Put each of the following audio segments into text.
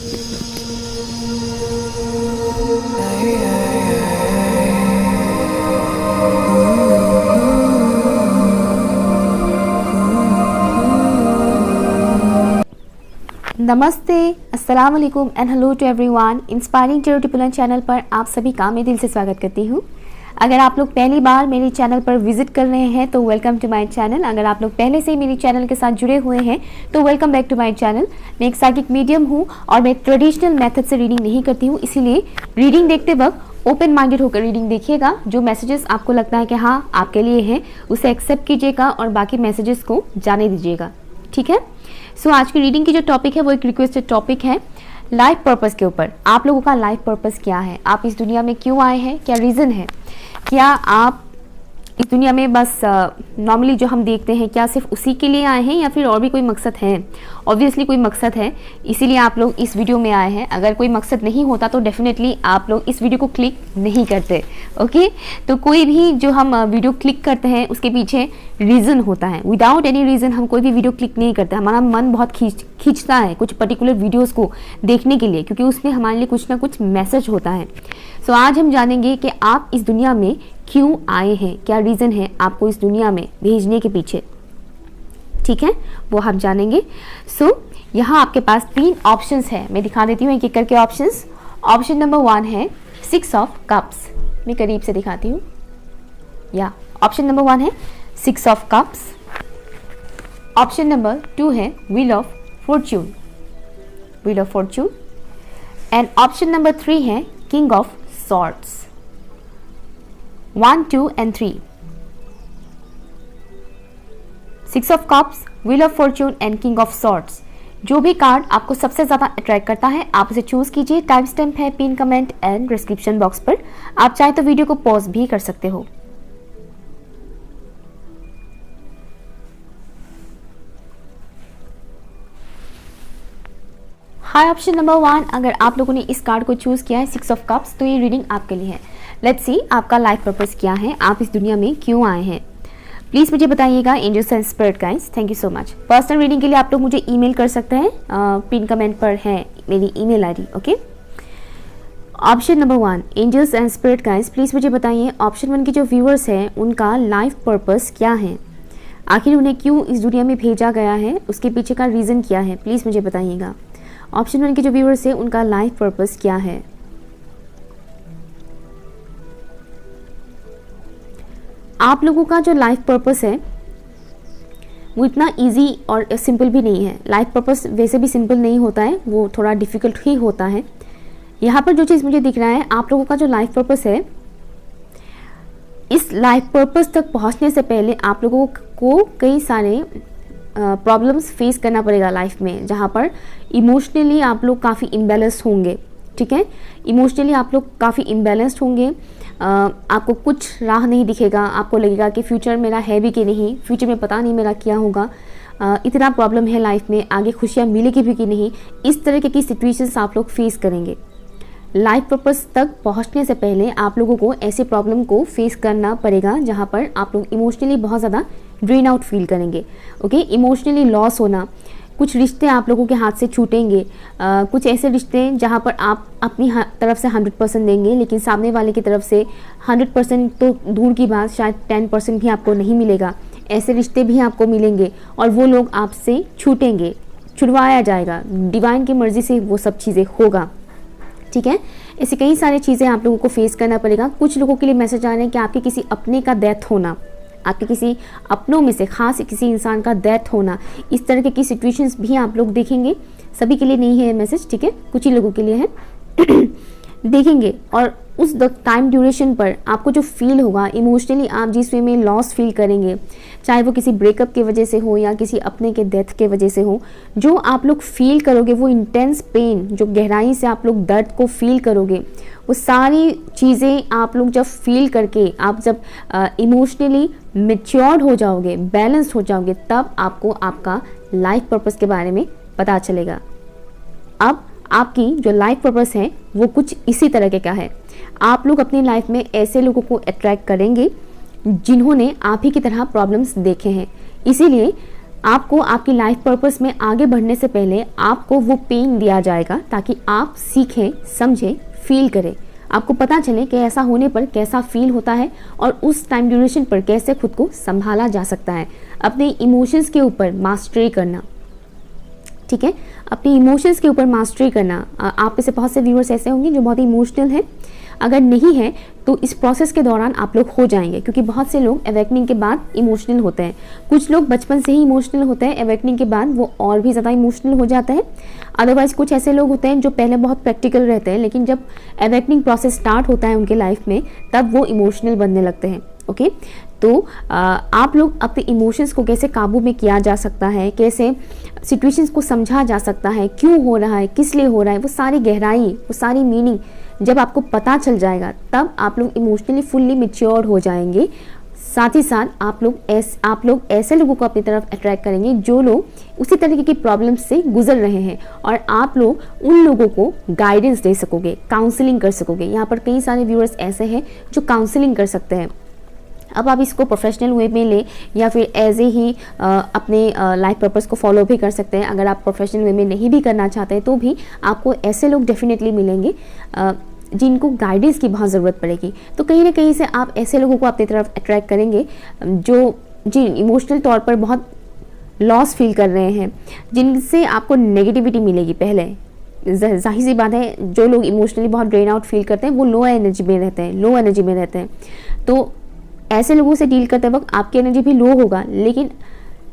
नमस्ते, अस्सलाम वालेकुम and hello to everyone. Inspiring टिपुलन चैनल पर आप सभी का मैं दिल से स्वागत करती हूँ। अगर आप लोग पहली बार मेरे चैनल पर विजिट कर रहे हैं तो वेलकम टू माय चैनल। अगर आप लोग पहले से ही मेरे चैनल के साथ जुड़े हुए हैं तो welcome back to my channel. मैं एक साइकिक मीडियम हूँ और मैं ट्रेडिशनल मेथड से रीडिंग नहीं करती हूँ, इसीलिए रीडिंग देखते वक्त ओपन माइंडेड होकर रीडिंग देखिएगा। जो मैसेजेस आपको लगता है कि हाँ आपके लिए हैं उसे एक्सेप्ट कीजिएगा और बाकी मैसेजेस को जाने दीजिएगा, ठीक है। सो आज की रीडिंग की जो टॉपिक है वो एक रिक्वेस्टेड टॉपिक है लाइफ पर्पस के ऊपर। आप लोगों का लाइफ पर्पस क्या है, आप इस दुनिया में क्यों आए हैं, क्या रीज़न है, क्या आप इस दुनिया में बस नॉर्मली जो हम देखते हैं क्या सिर्फ उसी के लिए आए हैं या फिर और भी कोई मकसद है। ऑब्वियसली कोई मकसद है, इसीलिए आप लोग इस वीडियो में आए हैं। अगर कोई मकसद नहीं होता तो डेफिनेटली आप लोग इस वीडियो को क्लिक नहीं करते, ओके। तो कोई भी जो हम वीडियो क्लिक करते हैं उसके पीछे रीज़न होता है। विदाउट एनी रीज़न हम कोई भी वीडियो क्लिक नहीं करते। हमारा मन बहुत खींचता है कुछ पर्टिकुलर वीडियोज़ को देखने के लिए, क्योंकि उसमें हमारे लिए कुछ ना कुछ मैसेज होता है। सो आज हम जानेंगे कि आप इस दुनिया में क्यों आए हैं, क्या रीज़न है आपको इस दुनिया में भेजने के पीछे, ठीक है, वो हम जानेंगे। सो यहाँ आपके पास 3 ऑप्शंस है, मैं दिखा देती हूँ एक एक करके ऑप्शंस। ऑप्शन नंबर 1 है 6 ऑफ कप्स, मैं करीब से दिखाती हूँ। या ऑप्शन नंबर 1 है 6 ऑफ कप्स। ऑप्शन नंबर 2 है wheel of Fortune, wheel of Fortune. And option number 3 है king of swords. 1, 2 and 3। 6 of cups, wheel of Fortune and king of swords. जो भी कार्ड आपको सबसे ज़्यादा अट्रैक्ट करता है आप उसे चूज कीजिए। टाइम स्टैम्प है pin comment and description box पर। आप चाहे तो वीडियो को पॉज भी कर सकते हो। हाई ऑप्शन नंबर 1, अगर आप लोगों ने इस कार्ड को चूज किया है 6 ऑफ कप्स तो ये रीडिंग आपके लिए है। लेट्स सी आपका लाइफ पर्पस क्या है, आप इस दुनिया में क्यों आए हैं। प्लीज़ मुझे बताइएगा angels and spirit guides. Thank you so much. Personal reading के लिए आप लोग मुझे ईमेल कर सकते हैं, पिन कमेंट पर है मेरी email ID, okay. Option number 1 angels and spirit guides, please मुझे बताइए ऑप्शन 1 के जो व्यूअर्स हैं उनका लाइफ पर्पस क्या है, आखिर उन्हें क्यों इस दुनिया में भेजा गया है, उसके पीछे का रीज़न क्या है, प्लीज़ मुझे बताइएगा। ऑप्शन 1 के जो व्यूअर्स हैं उनका लाइफ पर्पस क्या है। आप लोगों का जो लाइफ पर्पस है वो इतना इजी और सिंपल भी नहीं है। लाइफ पर्पस वैसे भी सिंपल नहीं होता है, वो थोड़ा डिफ़िकल्ट ही होता है। यहाँ पर जो चीज़ मुझे दिख रहा है, आप लोगों का जो लाइफ पर्पस है, इस लाइफ पर्पस तक पहुँचने से पहले आप लोगों को कई सारे प्रॉब्लम्स फेस करना पड़ेगा लाइफ में, जहाँ पर इमोशनली आप लोग काफ़ी इम्बैलेंस्ड होंगे, ठीक है। इमोशनली आप लोग काफ़ी इम्बैलेंस्ड होंगे। आपको कुछ राह नहीं दिखेगा, आपको लगेगा कि फ्यूचर मेरा है भी कि नहीं, फ्यूचर में पता नहीं मेरा क्या होगा, इतना प्रॉब्लम है लाइफ में, आगे खुशियाँ मिलेगी भी कि नहीं। इस तरह की सिचुएशंस आप लोग फेस करेंगे। लाइफ पर्पस तक पहुंचने से पहले आप लोगों को ऐसे प्रॉब्लम को फेस करना पड़ेगा जहां पर आप लोग इमोशनली बहुत ज़्यादा ड्रेन आउट फील करेंगे, ओके। इमोशनली लॉस होना, कुछ रिश्ते आप लोगों के हाथ से छूटेंगे, कुछ ऐसे रिश्ते जहां पर आप अपनी तरफ से 100% देंगे लेकिन सामने वाले की तरफ से 100% तो दूर की बात, शायद 10% भी आपको नहीं मिलेगा। ऐसे रिश्ते भी आपको मिलेंगे और वो लोग आपसे छूटेंगे, छुड़वाया जाएगा, डिवाइन की मर्जी से वो सब चीज़ें होगा, ठीक है। ऐसी कई सारी चीज़ें आप लोगों को फेस करना पड़ेगा। कुछ लोगों के लिए मैसेज आ रहे हैं कि आपके किसी अपने का डेथ होना, आपके किसी अपनों में से खास किसी इंसान का डेथ होना, इस तरह की सिचुएशंस भी आप लोग देखेंगे। सभी के लिए नहीं है मैसेज, ठीक है, कुछ ही लोगों के लिए है देखेंगे। और उस टाइम ड्यूरेशन पर आपको जो फील होगा इमोशनली, आप जिस वे में लॉस फील करेंगे, चाहे वो किसी ब्रेकअप की वजह से हो या किसी अपने के डेथ के वजह से हो, जो आप लोग फील करोगे वो इंटेंस पेन, जो गहराई से आप लोग दर्द को फील करोगे, वो सारी चीज़ें आप लोग जब फील करके, आप जब इमोशनली मैच्योर्ड हो जाओगे, बैलेंस हो जाओगे, तब आपको आपका लाइफ पर्पस के बारे में पता चलेगा। अब आपकी जो लाइफ पर्पस है वो कुछ इसी तरह के का है। आप लोग अपनी लाइफ में ऐसे लोगों को अट्रैक्ट करेंगे जिन्होंने आप ही की तरह प्रॉब्लम्स देखे हैं। इसीलिए आपको आपकी लाइफ पर्पस में आगे बढ़ने से पहले आपको वो पेन दिया जाएगा ताकि आप सीखें, समझें, फील करें। आपको पता चले कि ऐसा होने पर कैसा फील होता है और उस टाइम ड्यूरेशन पर कैसे खुद को संभाला जा सकता है। अपने इमोशंस के ऊपर मास्टरी करना, ठीक है, अपने इमोशंस के ऊपर मास्टरी करना। आप में से बहुत से व्यूअर्स ऐसे होंगे जो बहुत इमोशनल हैं, अगर नहीं है तो इस प्रोसेस के दौरान आप लोग हो जाएंगे, क्योंकि बहुत से लोग अवेकनिंग के बाद इमोशनल होते हैं। कुछ लोग बचपन से ही इमोशनल होते हैं, अवेकनिंग के बाद वो और भी ज़्यादा इमोशनल हो जाते हैं। अदरवाइज कुछ ऐसे लोग होते हैं जो पहले बहुत प्रैक्टिकल रहते हैं, लेकिन जब अवेकनिंग प्रोसेस स्टार्ट होता है उनके लाइफ में तब वो इमोशनल बनने लगते हैं। ओके, तो आप लोग अपने इमोशंस को कैसे काबू में किया जा सकता है, कैसे सिचुएशंस को समझा जा सकता है, क्यों हो रहा है, किस लिए हो रहा है, वो सारी गहराई, वो सारी मीनिंग जब आपको पता चल जाएगा तब आप लोग इमोशनली फुल्ली मैच्योर हो जाएंगे। साथ ही साथ आप लोग ऐसे लोगों को अपनी तरफ अट्रैक्ट करेंगे जो लोग उसी तरीके की प्रॉब्लम से गुजर रहे हैं, और आप लोग उन लोगों को गाइडेंस दे सकोगे, काउंसलिंग कर सकोगे। यहाँ पर कई सारे व्यूअर्स ऐसे हैं जो काउंसलिंग कर सकते हैं। अब आप इसको प्रोफेशनल वे में ले या फिर एज ए ही अपने लाइफ पर्पस को फॉलो भी कर सकते हैं। अगर आप प्रोफेशनल वे में नहीं भी करना चाहते तो भी आपको ऐसे लोग डेफिनेटली मिलेंगे जिनको गाइडेंस की बहुत ज़रूरत पड़ेगी। तो कहीं ना कहीं से आप ऐसे लोगों को अपनी तरफ अट्रैक्ट करेंगे जो इमोशनल तौर पर बहुत लॉस फील कर रहे हैं, जिनसे आपको नेगेटिविटी मिलेगी। पहले जाहिर सी बात है, जो लोग इमोशनली बहुत ड्रेन आउट फील करते हैं वो लो एनर्जी में रहते हैं। तो ऐसे लोगों से डील करते वक्त आपकी एनर्जी भी लो होगा, लेकिन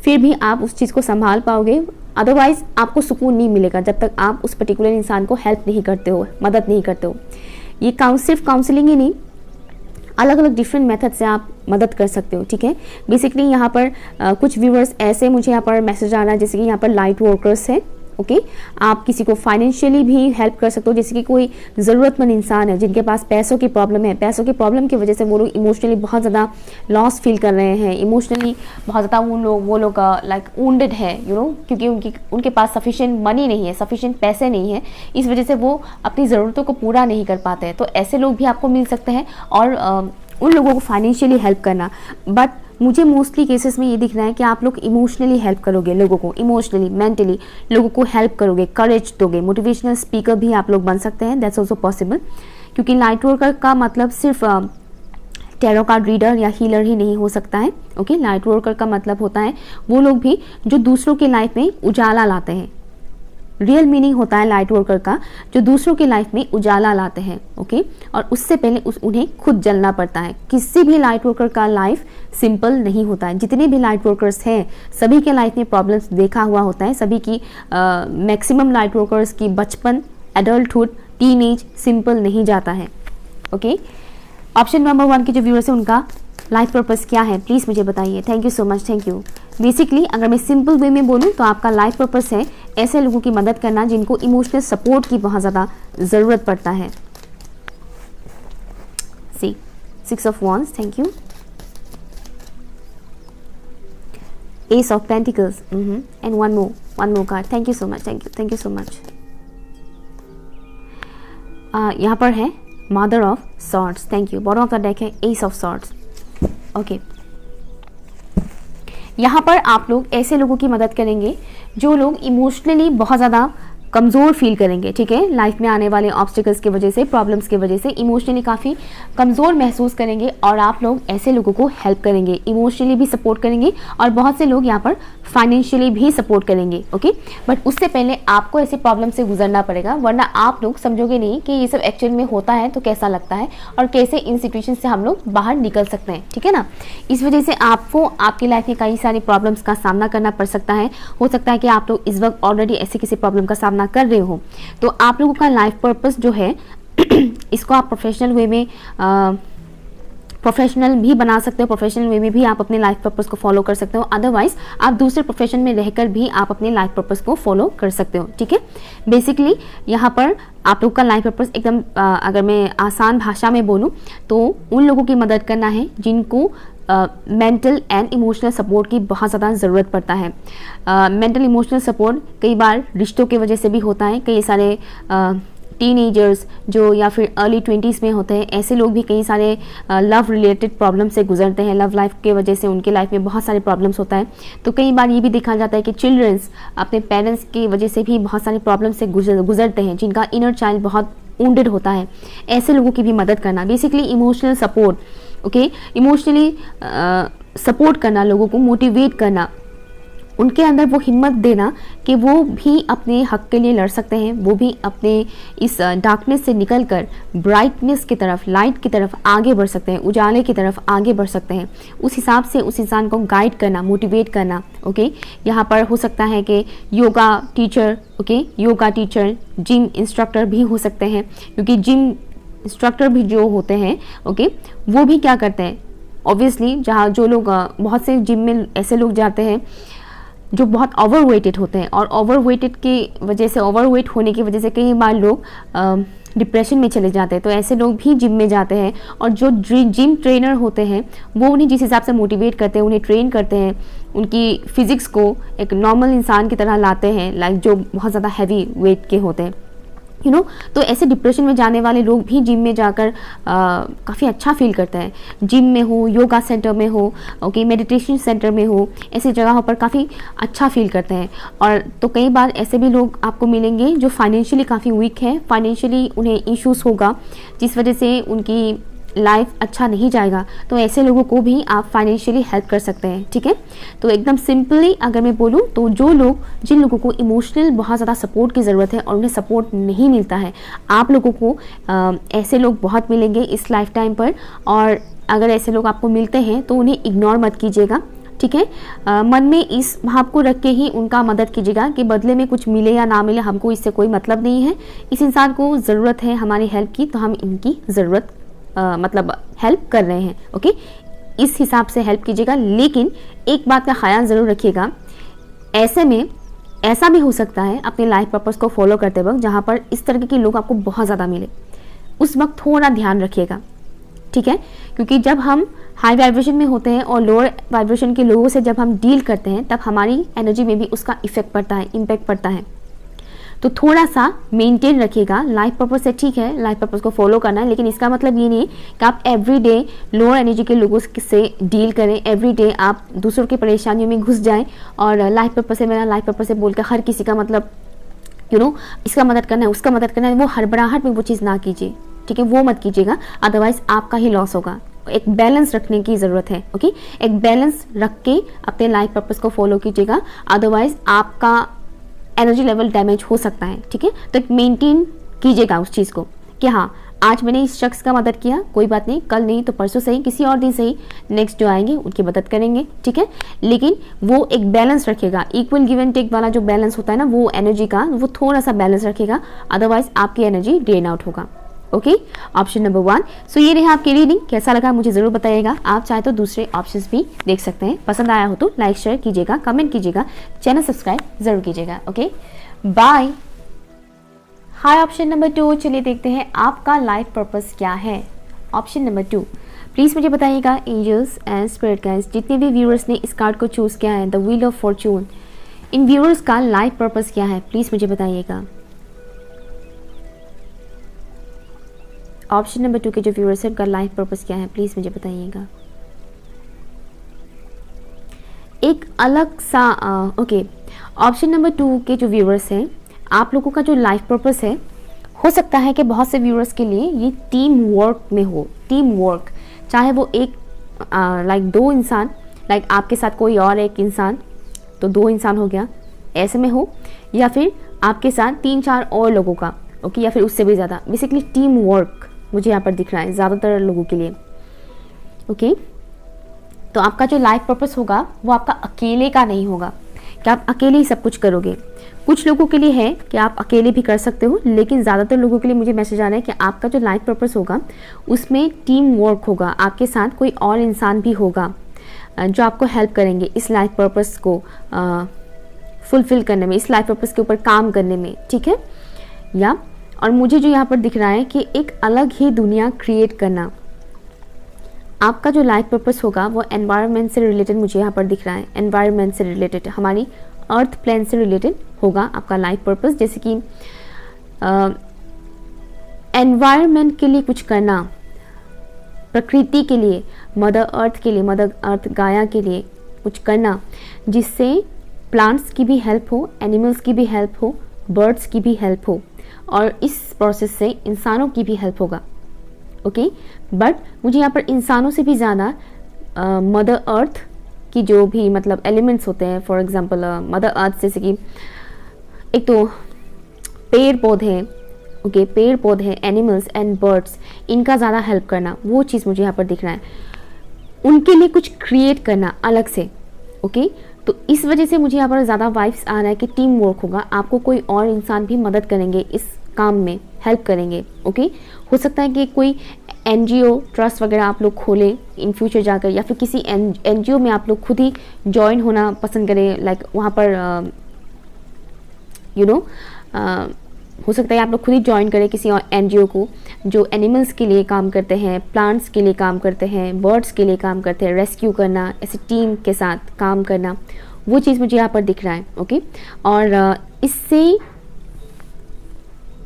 फिर भी आप उस चीज़ को संभाल पाओगे। अदरवाइज आपको सुकून नहीं मिलेगा जब तक आप उस पर्टिकुलर इंसान को हेल्प नहीं करते हो, मदद नहीं करते हो। ये सिर्फ काउंसलिंग ही नहीं, अलग अलग डिफरेंट मेथड से आप मदद कर सकते हो। ठीक है, बेसिकली यहाँ पर कुछ व्यूअर्स ऐसे मुझे यहाँ पर मैसेज आ रहा है, जैसे कि यहाँ पर लाइट वर्कर्स है। ओके, आप किसी को फाइनेंशियली भी हेल्प कर सकते हो, जैसे कि कोई ज़रूरतमंद इंसान है जिनके पास पैसों की प्रॉब्लम है, पैसों की प्रॉब्लम की वजह से वो लोग इमोशनली बहुत ज़्यादा लॉस फील कर रहे हैं, इमोशनली बहुत ज़्यादा वो लोग लाइक वुंडेड है, क्योंकि उनके पास सफिशिएंट मनी नहीं है, सफिशिएंट पैसे नहीं है, इस वजह से वो अपनी ज़रूरतों को पूरा नहीं कर पाते हैं। तो ऐसे लोग भी आपको मिल सकते हैं और उन लोगों को फाइनेंशियली हेल्प करना। बट मुझे मोस्टली केसेस में ये दिख रहा है कि आप लोग इमोशनली हेल्प करोगे लोगों को, इमोशनली मेंटली लोगों को हेल्प करोगे, करेज दोगे, मोटिवेशनल स्पीकर भी आप लोग बन सकते हैं। दैट्स ऑल्सो पॉसिबल, क्योंकि लाइट वर्कर का मतलब सिर्फ टैरो कार्ड रीडर या हीलर ही नहीं हो सकता है। ओके, लाइट वर्कर का मतलब होता है वो लोग भी जो दूसरों की लाइफ में उजाला लाते हैं। रियल मीनिंग होता है लाइट वर्कर का जो दूसरों की लाइफ में उजाला लाते हैं। ओके, और उससे पहले उन्हें खुद जलना पड़ता है। किसी भी लाइट वर्कर का लाइफ सिंपल नहीं होता है। जितने भी लाइट वर्कर्स हैं सभी के लाइफ में प्रॉब्लम्स देखा हुआ होता है। सभी की मैक्सिमम लाइट वर्कर्स की बचपन, एडल्टहुड, टीनेज सिंपल नहीं जाता है। ओके, ऑप्शन नंबर 1 के जो व्यूअर्स हैं उनका लाइफ पर्पस क्या है, प्लीज़ मुझे बताइए। Thank you so much, thank you. Basically अगर मैं सिंपल वे में बोलूँ तो आपका लाइफ पर्पस है ऐसे लोगों की मदद करना जिनको इमोशनल सपोर्ट की बहुत ज़्यादा ज़रूरत पड़ता है। सी 6 of wands, thank you. S of pentacles and one more card. Thank you so much, thank you so much. यहाँ पर है mother of swords, thank you. Bottom of the deck है एस ऑफ सॉर्ड्स। ओके, यहाँ पर आप लोग ऐसे लोगों की मदद करेंगे जो लोग इमोशनली बहुत ज़्यादा कमज़ोर फील करेंगे। ठीक है, लाइफ में आने वाले ऑब्स्टिकल्स की वजह से, प्रॉब्लम्स की वजह से इमोशनली काफ़ी कमज़ोर महसूस करेंगे और आप लोग ऐसे लोगों को हेल्प करेंगे, इमोशनली भी सपोर्ट करेंगे और बहुत से लोग यहाँ पर फाइनेंशियली भी सपोर्ट करेंगे। ओके, बट उससे पहले आपको ऐसे प्रॉब्लम से गुजरना पड़ेगा, वरना आप लोग समझोगे नहीं कि ये सब एक्चुअल में होता है तो कैसा लगता है और कैसे इन सिचुएशन से हम लोग बाहर निकल सकते हैं। ठीक है ना, इस वजह से आपको आपकी लाइफ में कई सारी प्रॉब्लम्स का सामना करना पड़ सकता है। हो सकता है कि आप लोग इस वक्त ऑलरेडी ऐसे किसी प्रॉब्लम का सामना कर रहे हो, तो आप लोगों का लाइफ पर्पस जो है इसको आप प्रोफेशनल वे में प्रोफेशनल भी बना सकते हो। प्रोफेशनल वे में भी आप अपने लाइफ पर्पस को फॉलो कर सकते हो। अदरवाइज आप दूसरे प्रोफेशन में रहकर भी आप अपने लाइफ पर्पस को फॉलो कर सकते हो। ठीक है, बेसिकली यहाँ पर आप लोग का लाइफ पर्पस एकदम अगर मैं आसान भाषा में बोलूँ तो उन लोगों की मदद करना है जिनको मेंटल एंड इमोशनल सपोर्ट की बहुत ज़्यादा ज़रूरत पड़ता है। मेंटल इमोशनल सपोर्ट कई बार रिश्तों की वजह से भी होता है, कई सारे टीनेजर्स जो या फिर अर्ली 20s में होते हैं, ऐसे लोग भी कई सारे लव रिलेटेड प्रॉब्लम से गुजरते हैं। लव लाइफ के वजह से उनके लाइफ में बहुत सारे प्रॉब्लम्स होता है। तो कई बार ये भी देखा जाता है कि चिल्ड्रंस अपने पेरेंट्स की वजह से भी बहुत सारे प्रॉब्लम से गुजरते हैं, जिनका इनर चाइल्ड बहुत वुंडेड होता है। ऐसे लोगों की भी मदद करना, basically emotional support, okay, emotionally support करना, लोगों को मोटिवेट करना, उनके अंदर वो हिम्मत देना कि वो भी अपने हक के लिए लड़ सकते हैं, वो भी अपने इस डार्कनेस से निकलकर ब्राइटनेस की तरफ, लाइट की तरफ आगे बढ़ सकते हैं, उजाले की तरफ आगे बढ़ सकते हैं। उस हिसाब से उस इंसान को गाइड करना, मोटिवेट करना, ओके। यहाँ पर हो सकता है कि yoga teacher, okay, yoga teacher, gym instructor भी हो सकते हैं, क्योंकि जिम इंस्ट्रक्टर भी जो होते हैं, ओके, वो भी क्या करते हैं, ऑब्वियसली जहाँ जो लोग बहुत से जिम में ऐसे लोग जाते हैं जो बहुत ओवरवेटेड होते हैं, और ओवरवेटेड की वजह से, ओवरवेट होने की वजह से कई बार लोग डिप्रेशन में चले जाते हैं। तो ऐसे लोग भी जिम में जाते हैं, और जो जिम ट्रेनर होते हैं वो उन्हें जिस हिसाब से मोटिवेट करते हैं, उन्हें ट्रेन करते हैं, उनकी फिजिक्स को एक नॉर्मल इंसान की तरह लाते हैं, लाइक जो बहुत ज़्यादा हैवी वेट के होते हैं, यू नो। तो ऐसे डिप्रेशन में जाने वाले लोग भी जिम में जाकर काफ़ी अच्छा फील करते हैं। जिम में हो, योगा सेंटर में हो, ओके, मेडिटेशन सेंटर में हो, ऐसी जगहों पर काफ़ी अच्छा फील करते हैं। और तो कई बार ऐसे भी लोग आपको मिलेंगे जो फाइनेंशियली काफ़ी वीक है, फाइनेंशियली उन्हें इश्यूज़ होगा, जिस वजह से उनकी लाइफ अच्छा नहीं जाएगा। तो ऐसे लोगों को भी आप फाइनेंशियली हेल्प कर सकते हैं, ठीक है। तो एकदम सिंपली अगर मैं बोलूँ तो जिन लोगों को इमोशनल बहुत ज़्यादा सपोर्ट की ज़रूरत है और उन्हें सपोर्ट नहीं मिलता है, आप लोगों को ऐसे लोग बहुत मिलेंगे इस लाइफ टाइम पर। और अगर ऐसे लोग आपको मिलते हैं तो उन्हें इग्नोर मत कीजिएगा, ठीक है। मन में इस भाव को रख के ही उनका मदद कीजिएगा कि बदले में कुछ मिले या ना मिले, हमको इससे कोई मतलब नहीं है। इस इंसान को ज़रूरत है हमारी हेल्प की, तो हम इनकी ज़रूरत मतलब हेल्प कर रहे हैं, ओके। इस हिसाब से हेल्प कीजिएगा। लेकिन एक बात का ख्याल ज़रूर रखिएगा, ऐसे में ऐसा भी हो सकता है अपने लाइफ पर्पस को फॉलो करते वक्त जहाँ पर इस तरह के लोग आपको बहुत ज़्यादा मिले, उस वक्त थोड़ा ध्यान रखिएगा, ठीक है। क्योंकि जब हम हाई वाइब्रेशन में होते हैं और लोअर वाइब्रेशन के लोगों से जब हम डील करते हैं, तब हमारी एनर्जी में भी उसका इफेक्ट पड़ता है, इम्पैक्ट पड़ता है। तो थोड़ा सा मेंटेन रखिएगा। लाइफ पर्पस से ठीक है, लाइफ पर्पस को फॉलो करना है, लेकिन इसका मतलब ये नहीं कि आप एवरीडे लोअर एनर्जी के लोगों से डील करें, एवरीडे आप दूसरों की परेशानियों में घुस जाएं और लाइफ पर्पस है मेरा, लाइफ पर्पस है बोलकर हर किसी का मतलब इसका मदद करना है, उसका मदद करना है, वो हड़बड़ाहट में वो चीज़ ना कीजिए, ठीक है। वो मत कीजिएगा, अदरवाइज आपका ही लॉस होगा। एक बैलेंस रखने की ज़रूरत है, ओके। एक बैलेंस रख के अपने लाइफ पर्पस को फॉलो कीजिएगा, अदरवाइज आपका एनर्जी लेवल डैमेज हो सकता है, ठीक है। तो एक मेंटेन कीजिएगा उस चीज़ को कि हाँ, आज मैंने इस शख्स का मदद किया, कोई बात नहीं, कल नहीं तो परसों सही, किसी और दिन सही, नेक्स्ट जो आएंगे उनकी मदद करेंगे, ठीक है। लेकिन वो एक बैलेंस रखेगा, इक्वल गिव एंड टेक वाला जो बैलेंस होता है ना, वो एनर्जी का, वो थोड़ा सा बैलेंस रखेगा, अदरवाइज आपकी एनर्जी ड्रेन आउट होगा, ओके। Option number 1। सो ये रहे आपकी रीडिंग, कैसा लगा मुझे ज़रूर बताइएगा। आप चाहे तो दूसरे ऑप्शंस भी देख सकते हैं। पसंद आया हो तो लाइक शेयर कीजिएगा, कमेंट कीजिएगा, चैनल सब्सक्राइब ज़रूर कीजिएगा, okay. Bye. Hi, option number 2, चलिए देखते हैं आपका लाइफ पर्पस क्या है। ऑप्शन नंबर 2, प्लीज़ मुझे बताइएगा एंजल्स एंड स्पिरिट गाइड्स, जितने भी व्यूअर्स ने इस कार्ड को चूज़ किया है, the wheel of Fortune, in viewers का लाइफ पर्पस क्या है, प्लीज़ मुझे बताइएगा। ऑप्शन नंबर 2 के जो व्यूअर्स हैं उनका लाइफ पर्पस क्या है, प्लीज़ मुझे बताइएगा। एक अलग सा ओके, ऑप्शन नंबर 2 के जो व्यूअर्स हैं, आप लोगों का जो लाइफ पर्पस है, हो सकता है कि बहुत से व्यूअर्स के लिए ये टीम वर्क में हो। टीम वर्क, चाहे वो एक लाइक 2 इंसान, लाइक आपके साथ कोई और एक इंसान, तो 2 इंसान हो गया, ऐसे में हो, या फिर आपके साथ 3-4 और लोगों का, ओके, या फिर उससे भी ज़्यादा। बेसिकली टीम वर्क मुझे यहाँ पर दिख रहा है ज़्यादातर लोगों के लिए, ओके। तो आपका जो लाइफ पर्पस होगा वो आपका अकेले का नहीं होगा कि आप अकेले ही सब कुछ करोगे। कुछ लोगों के लिए है कि आप अकेले भी कर सकते हो, लेकिन ज़्यादातर लोगों के लिए मुझे मैसेज आ रहा है कि आपका जो लाइफ पर्पस होगा उसमें टीम वर्क होगा, आपके साथ कोई और इंसान भी होगा जो आपको हेल्प करेंगे इस लाइफ पर्पस को फुलफिल करने में, इस लाइफ पर्पस के ऊपर काम करने में, ठीक है। या और मुझे जो यहाँ पर दिख रहा है कि एक अलग ही दुनिया क्रिएट करना, आपका जो लाइफ पर्पस होगा वो एनवायरनमेंट से रिलेटेड मुझे यहाँ पर दिख रहा है। एनवायरनमेंट से रिलेटेड, हमारी अर्थ प्लेन से रिलेटेड होगा आपका लाइफ पर्पस। जैसे कि एनवायरनमेंट के लिए कुछ करना, प्रकृति के लिए, मदर अर्थ के लिए, मदर अर्थ गाया के लिए कुछ करना, जिससे प्लांट्स की भी हेल्प हो, एनिमल्स की भी हेल्प हो, बर्ड्स की भी हेल्प हो, और इस प्रोसेस से इंसानों की भी हेल्प होगा। ओके, बट मुझे यहाँ पर इंसानों से भी ज़्यादा मदर अर्थ की जो भी मतलब एलिमेंट्स होते हैं, फॉर एग्जांपल मदर अर्थ जैसे कि एक तो पेड़ पौधे, ओके, पेड़ पौधे, एनिमल्स एंड बर्ड्स, इनका ज़्यादा हेल्प करना, वो चीज़ मुझे यहाँ पर दिख रहा है। उनके लिए कुछ क्रिएट करना अलग से, ओके। तो इस वजह से मुझे यहाँ पर ज़्यादा वाइब्स आ रहा है कि टीम वर्क होगा, आपको कोई और इंसान भी मदद करेंगे, इस काम में हेल्प करेंगे, ओके। हो सकता है कि कोई एनजीओ, ट्रस्ट वगैरह आप लोग खोलें इन फ्यूचर जाकर, या फिर किसी एनजीओ में आप लोग खुद ही ज्वाइन होना पसंद करें, लाइक वहाँ पर हो सकता है आप लोग खुद ही ज्वाइन करें किसी और एनजीओ को जो एनिमल्स के लिए काम करते हैं, प्लांट्स के लिए काम करते हैं, बर्ड्स के लिए काम करते हैं, रेस्क्यू करना, ऐसे टीम के साथ काम करना, वो चीज़ मुझे यहाँ पर दिख रहा है, ओके। और इससे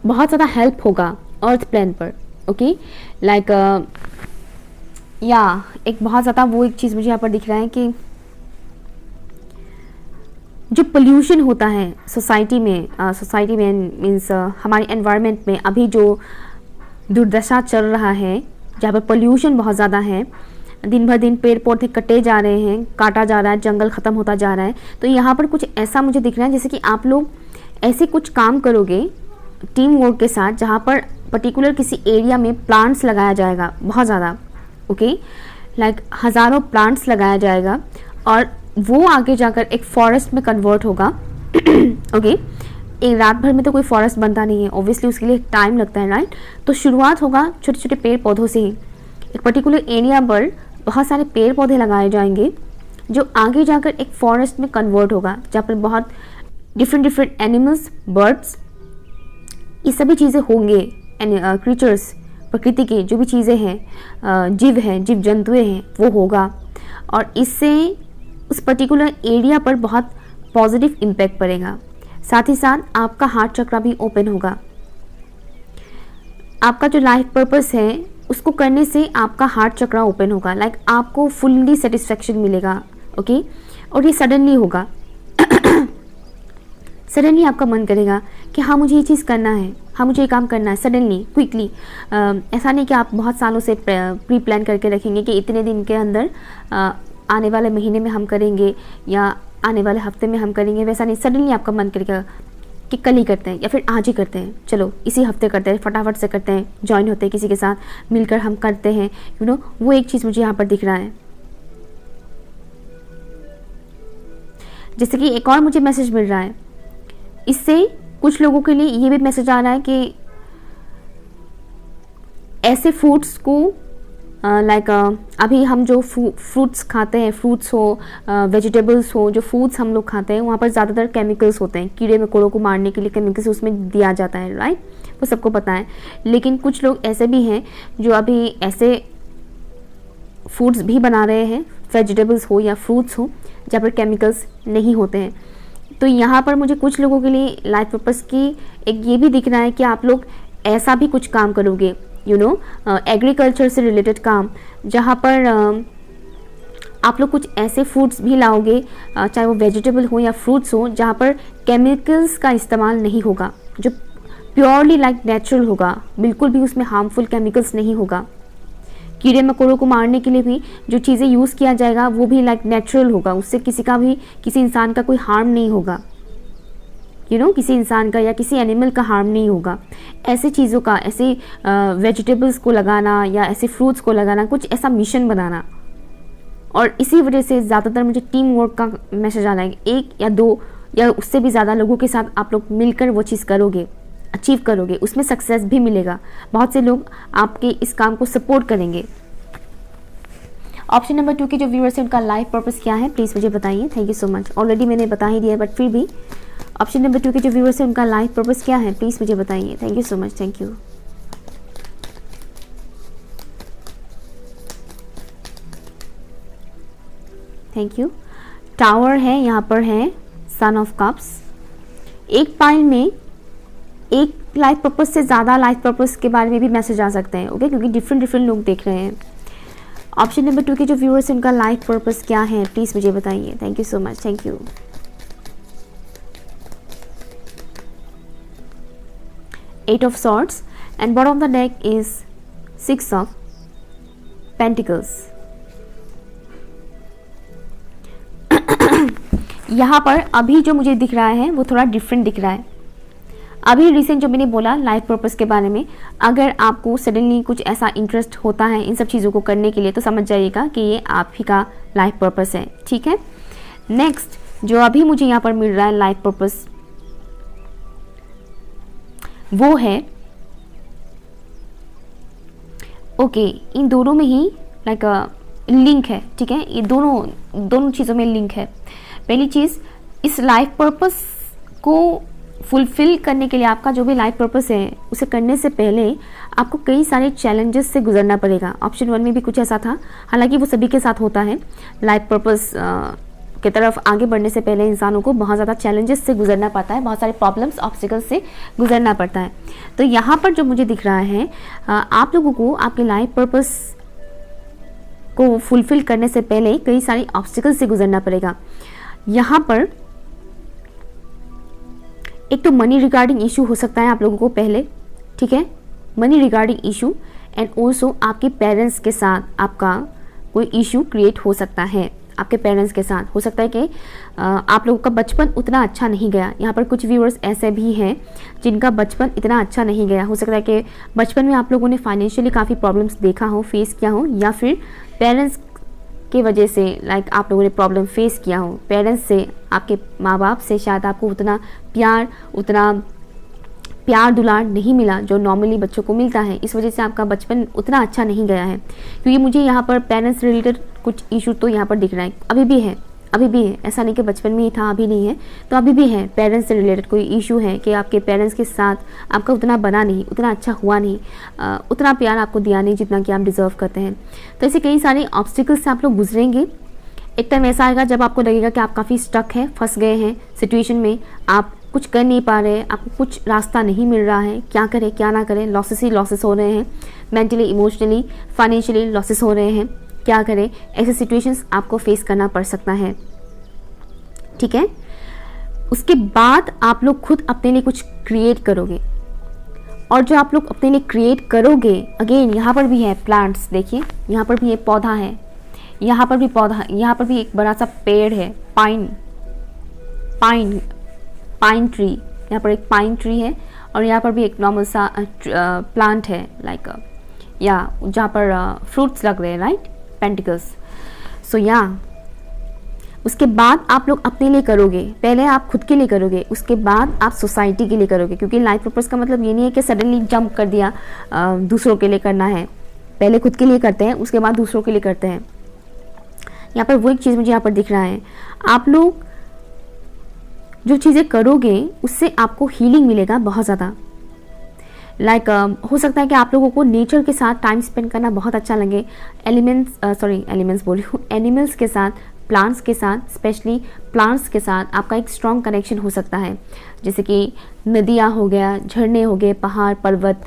बहुत ज़्यादा हेल्प होगा अर्थ प्लेन पर, ओके। लाइक या एक बहुत ज़्यादा वो एक चीज़ मुझे यहाँ पर दिख रहा है कि जो पोल्यूशन होता है सोसाइटी में मीन्स हमारे एनवायरनमेंट में अभी जो दुर्दशा चल रहा है, जहाँ पर पोल्यूशन बहुत ज़्यादा है, दिन भर दिन पेड़ पौधे कटे जा रहे हैं, काटा जा रहा है, जंगल ख़त्म होता जा रहा है। तो यहाँ पर कुछ ऐसा मुझे दिख रहा है जैसे कि आप लोग ऐसे कुछ काम करोगे टीम वर्क के साथ, जहाँ पर पर्टिकुलर किसी एरिया में प्लांट्स लगाया जाएगा बहुत ज़्यादा, ओके, लाइक हज़ारों प्लांट्स लगाया जाएगा, और वो आगे जाकर एक फॉरेस्ट में कन्वर्ट होगा, ओके। एक रात भर में तो कोई फॉरेस्ट बनता नहीं है, ऑब्वियसली उसके लिए टाइम लगता है, राइट। तो शुरुआत होगा छोटे छोटे पेड़ पौधों से ही। एक पर्टिकुलर एरिया पर बहुत सारे पेड़ पौधे लगाए जाएंगे जो आगे जाकर एक फॉरेस्ट में कन्वर्ट होगा, जहाँ पर बहुत डिफरेंट एनिमल्स, बर्ड्स, ये सभी चीज़ें होंगे, क्रीचर्स, प्रकृति की जो भी चीज़ें हैं, जीव जंतुएं हैं, वो होगा। और इससे उस पर्टिकुलर एरिया पर बहुत पॉजिटिव इम्पैक्ट पड़ेगा। साथ ही साथ आपका हार्ट चक्र भी ओपन होगा। आपका जो लाइफ पर्पस है उसको करने से आपका हार्ट चक्र ओपन होगा, लाइक आपको फुल्ली सेटिस्फैक्शन मिलेगा, ओके। और ये सडनली होगा सडनली आपका मन करेगा कि हाँ मुझे ये चीज़ करना है, हाँ मुझे ये काम करना है, सडनली, क्विकली। ऐसा नहीं कि आप बहुत सालों से प्री प्लान करके रखेंगे कि इतने दिन के अंदर आने वाले महीने में हम करेंगे या आने वाले हफ्ते में हम करेंगे, वैसा नहीं। सडनली आपका मन करेगा कि कल ही करते हैं या फिर आज ही करते हैं, चलो इसी हफ्ते करते हैं, फटाफट से करते हैं, ज्वाइन होते हैं किसी के साथ, मिलकर हम करते हैं, वो एक चीज़ मुझे यहाँ पर दिख रहा है। जैसे कि एक और मुझे मैसेज मिल रहा है, इससे कुछ लोगों के लिए ये भी मैसेज आ रहा है कि ऐसे फूड्स को लाइक अभी हम जो फ्रूट्स खाते हैं, फ्रूट्स हो, वेजिटेबल्स हो, जो फूड्स हम लोग खाते हैं वहाँ पर ज़्यादातर केमिकल्स होते हैं, कीड़े मकोड़ों को मारने के लिए केमिकल्स उसमें दिया जाता है, राइट, वो सबको पता है। लेकिन कुछ लोग ऐसे भी हैं जो अभी ऐसे फूड्स भी बना रहे हैं, वेजिटेबल्स हो या फ्रूट्स हो, जहाँ पर केमिकल्स नहीं होते हैं। तो यहाँ पर मुझे कुछ लोगों के लिए लाइफ पर्पस की एक ये भी दिख रहा है कि आप लोग ऐसा भी कुछ काम करोगे, एग्रीकल्चर से रिलेटेड काम, जहाँ पर आप लोग कुछ ऐसे फूड्स भी लाओगे, चाहे वो वेजिटेबल हो या फ्रूट्स हो, जहाँ पर केमिकल्स का इस्तेमाल नहीं होगा, जो प्योरली लाइक नेचुरल होगा, बिल्कुल भी उसमें हार्मफुल केमिकल्स नहीं होगा। कीड़े मकोड़ों को मारने के लिए भी जो चीज़ें यूज़ किया जाएगा वो भी लाइक नेचुरल होगा, उससे किसी इंसान का कोई हार्म नहीं होगा, किसी इंसान का या किसी एनिमल का हार्म नहीं होगा। ऐसे चीज़ों का, ऐसे वेजिटेबल्स को लगाना या ऐसे फ्रूट्स को लगाना, कुछ ऐसा मिशन बनाना। और इसी वजह से ज़्यादातर मुझे टीम वर्क का मैसेज आ रहा है, एक या दो या उससे भी ज़्यादा लोगों के साथ आप लोग मिलकर वो चीज़ करोगे, अचीव करोगे, उसमें सक्सेस भी मिलेगा। बहुत से लोग आपके इस काम को सपोर्ट करेंगे। ऑप्शन नंबर 2 के जो व्यूअर्स हैं उनका लाइफ पर्पस क्या है, प्लीज़ मुझे बताइए। Thank you so much. Already मैंने बता ही दिया, बट फिर भी ऑप्शन नंबर 2 के जो व्यूअर्स हैं उनका लाइफ पर्पस क्या है, प्लीज़ मुझे बताइए। Thank you so much. Thank you. Thank you. Tower है, यहाँ पर है सन ऑफ कप्स। एक पाइल में एक लाइफ पर्पस से ज़्यादा लाइफ पर्पस के बारे में भी मैसेज आ सकते हैं, ओके, क्योंकि डिफरेंट लोग देख रहे हैं। ऑप्शन नंबर 2 के जो व्यूअर्स हैं उनका लाइफ पर्पस क्या है, प्लीज़ मुझे बताइए। Thank you so much, thank you. Eight of swords and bottom of the deck is 6 of pentacles. यहाँ पर अभी जो मुझे दिख रहा है वो थोड़ा डिफरेंट दिख रहा है। अभी रिसेंट जो मैंने बोला लाइफ पर्पस के बारे में, अगर आपको सडनली कुछ ऐसा इंटरेस्ट होता है इन सब चीज़ों को करने के लिए तो समझ जाइएगा कि ये आप ही का लाइफ पर्पस है, ठीक है। नेक्स्ट जो अभी मुझे यहाँ पर मिल रहा है लाइफ पर्पस, वो है ओके, इन दोनों में ही लाइक लिंक है, ठीक है। ये दोनों चीज़ों में लिंक है। पहली चीज़, इस लाइफ पर्पस को फुलफिल करने के लिए आपका जो भी लाइफ पर्पस है उसे करने से पहले आपको कई सारे चैलेंजेस से गुजरना पड़ेगा। ऑप्शन 1 में भी कुछ ऐसा था, हालांकि वो सभी के साथ होता है। लाइफ पर्पस की तरफ आगे बढ़ने से पहले इंसानों को बहुत ज़्यादा चैलेंजेस से गुजरना पड़ता है, बहुत सारे प्रॉब्लम्स ऑब्स्टिकल्स से गुजरना पड़ता है। तो यहाँ पर जो मुझे दिख रहा है, आप लोगों को आपके लाइफ पर्पस को फुलफिल करने से पहले कई सारे ऑब्स्टिकल्स से गुजरना पड़ेगा। यहाँ पर एक तो मनी रिगार्डिंग इशू हो सकता है आप लोगों को पहले, ठीक है, money regarding issue, and also आपके पेरेंट्स के साथ आपका कोई इशू क्रिएट हो सकता है। आपके पेरेंट्स के साथ हो सकता है कि आप लोगों का बचपन उतना अच्छा नहीं गया। यहाँ पर कुछ व्यूअर्स ऐसे भी हैं जिनका बचपन इतना अच्छा नहीं गया। हो सकता है कि बचपन में आप लोगों ने फाइनेंशियली काफ़ी प्रॉब्लम्स देखा हो, फेस किया हो, या फिर पेरेंट्स की वजह से लाइक आप लोगों ने प्रॉब्लम फेस किया हो। पेरेंट्स से, आपके माँ बाप से शायद आपको उतना प्यार दुलार नहीं मिला जो नॉर्मली बच्चों को मिलता है। इस वजह से आपका बचपन उतना अच्छा नहीं गया है। क्योंकि मुझे यहाँ पर पेरेंट्स रिलेटेड कुछ इशू तो यहाँ पर दिख रहा है, अभी भी है। ऐसा नहीं कि बचपन में ही था अभी नहीं है, तो अभी भी है। पेरेंट्स से रिलेटेड कोई इशू है कि आपके पेरेंट्स के साथ आपका उतना बना नहीं, उतना अच्छा हुआ नहीं, उतना प्यार आपको दिया नहीं जितना कि आप डिज़र्व करते हैं। तो ऐसे कई सारे ऑब्स्टिकल्स से आप लोग गुजरेंगे। एक टाइम ऐसा आएगा जब आपको लगेगा कि आप काफ़ी स्टक हैं, फंस गए हैं सिचुएशन में, आप कुछ कर नहीं पा रहे, आपको कुछ रास्ता नहीं मिल रहा है, क्या करें क्या ना करें, लॉसेस ही लॉसेस हो रहे हैं, मेंटली, इमोशनली, फाइनेंशियली लॉसेस हो रहे हैं, क्या करें। ऐसे सिचुएशंस आपको फेस करना पड़ सकता है, ठीक है। उसके बाद आप लोग खुद अपने लिए कुछ क्रिएट करोगे, और जो आप लोग अपने लिए क्रिएट करोगे, अगेन यहाँ पर भी है प्लांट्स, देखिए यहाँ पर भी एक पौधा है, यहाँ पर भी पौधा, यहाँ पर भी एक बड़ा सा पेड़ है, पाइन ट्री, यहाँ पर एक पाइन ट्री है, और यहाँ पर भी एक नॉर्मल सा प्लांट है, लाइक या जहाँ पर फ्रूट्स लग रहे हैं, राइट, पेंटिकल्स। सो या उसके बाद आप लोग अपने लिए करोगे, पहले आप खुद के लिए करोगे, उसके बाद आप सोसाइटी के लिए करोगे। क्योंकि लाइफ पर्पस का मतलब ये नहीं है कि सडनली जंप कर दिया दूसरों के लिए करना है। पहले खुद के लिए करते हैं, उसके बाद दूसरों के लिए करते हैं। यहाँ पर वो एक चीज़ मुझे यहाँ पर दिख रहा है, आप लोग जो चीज़ें करोगे उससे आपको हीलिंग मिलेगा बहुत ज़्यादा। लाइक हो सकता है कि आप लोगों को नेचर के साथ टाइम स्पेंड करना बहुत अच्छा लगे। एनिमल्स के साथ, प्लांट्स के साथ, स्पेशली प्लांट्स के साथ आपका एक स्ट्रॉन्ग कनेक्शन हो सकता है। जैसे कि नदियाँ हो गया, झरने हो गए, पहाड़ पर्वत,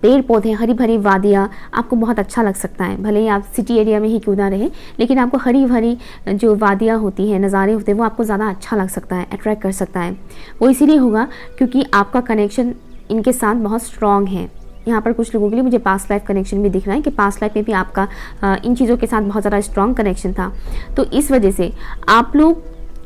पेड़ पौधे, हरी भरी वादियाँ, आपको बहुत अच्छा लग सकता है। भले ही आप सिटी एरिया में ही क्यों ना रहे, लेकिन आपको हरी भरी जो वादियाँ होती हैं, नज़ारे होते हैं, वो आपको ज़्यादा अच्छा लग सकता है, अट्रैक्ट कर सकता है। वो इसीलिए होगा क्योंकि आपका कनेक्शन इनके साथ बहुत स्ट्रॉन्ग है। यहाँ पर कुछ लोगों के लिए मुझे पास्ट लाइफ कनेक्शन भी दिख रहा है कि पास्ट लाइफ में भी आपका इन चीज़ों के साथ बहुत ज़्यादा स्ट्रॉन्ग कनेक्शन था। तो इस वजह से आप लोग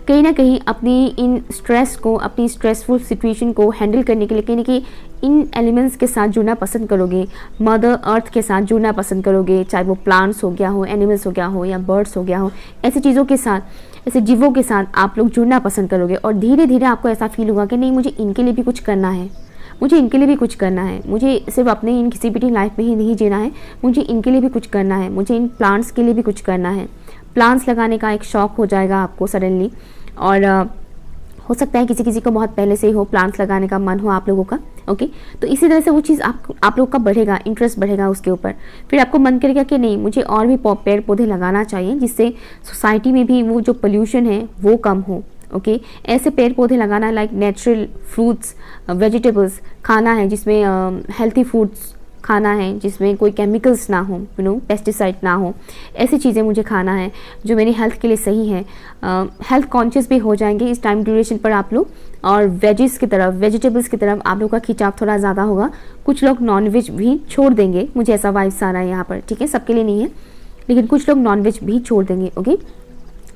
कहीं ना कहीं अपनी इन स्ट्रेस को, अपनी स्ट्रेसफुल सिचुएशन को हैंडल करने के लिए कहीं ना कहीं इन एलिमेंट्स के साथ जुड़ना पसंद करोगे, मदर अर्थ के साथ जुड़ना पसंद करोगे, चाहे वो प्लांट्स हो गया हो, एनिमल्स हो गया हो, या बर्ड्स हो गया हो, ऐसी चीज़ों के साथ, ऐसे जीवों के साथ आप लोग जुड़ना पसंद करोगे। और धीरे धीरे आपको ऐसा फील होगा कि नहीं, मुझे इनके लिए भी कुछ करना है, मुझे इनके लिए भी कुछ करना है, मुझे सिर्फ अपने इन किसी भी लाइफ में ही नहीं जीना है, मुझे इनके लिए भी कुछ करना है, मुझे इन प्लांट्स के लिए भी कुछ करना है। प्लांट्स लगाने का एक शौक़ हो जाएगा आपको सडनली। और हो सकता है किसी किसी को बहुत पहले से ही हो, प्लांट्स लगाने का मन हो आप लोगों का, ओके। तो इसी तरह से वो चीज़ आप लोग का बढ़ेगा, इंटरेस्ट बढ़ेगा उसके ऊपर। फिर आपको मन करेगा कि नहीं, मुझे और भी पेड़ पौधे लगाना चाहिए जिससे सोसाइटी में भी वो जो पोल्यूशन है वो कम हो, ओके ऐसे पेड़ पौधे लगाना, लाइक नेचुरल फ्रूट्स वेजिटेबल्स खाना है, जिसमें हेल्थी फूड्स खाना है, जिसमें कोई केमिकल्स ना हो, पेस्टिसाइड ना हो, ऐसी चीज़ें मुझे खाना है जो मेरी हेल्थ के लिए सही है। हेल्थ कॉन्शियस भी हो जाएंगे इस टाइम ड्यूरेशन पर आप लोग, और वेजिस की तरफ, वेजिटेबल्स की तरफ आप लोग का खिंचाव थोड़ा ज़्यादा होगा। कुछ लोग नॉनवेज भी छोड़ देंगे, मुझे ऐसा वाइब्स आ रहा है यहाँ पर, ठीक है, सबके लिए नहीं है, लेकिन कुछ लोग नॉनवेज भी छोड़ देंगे। ओके,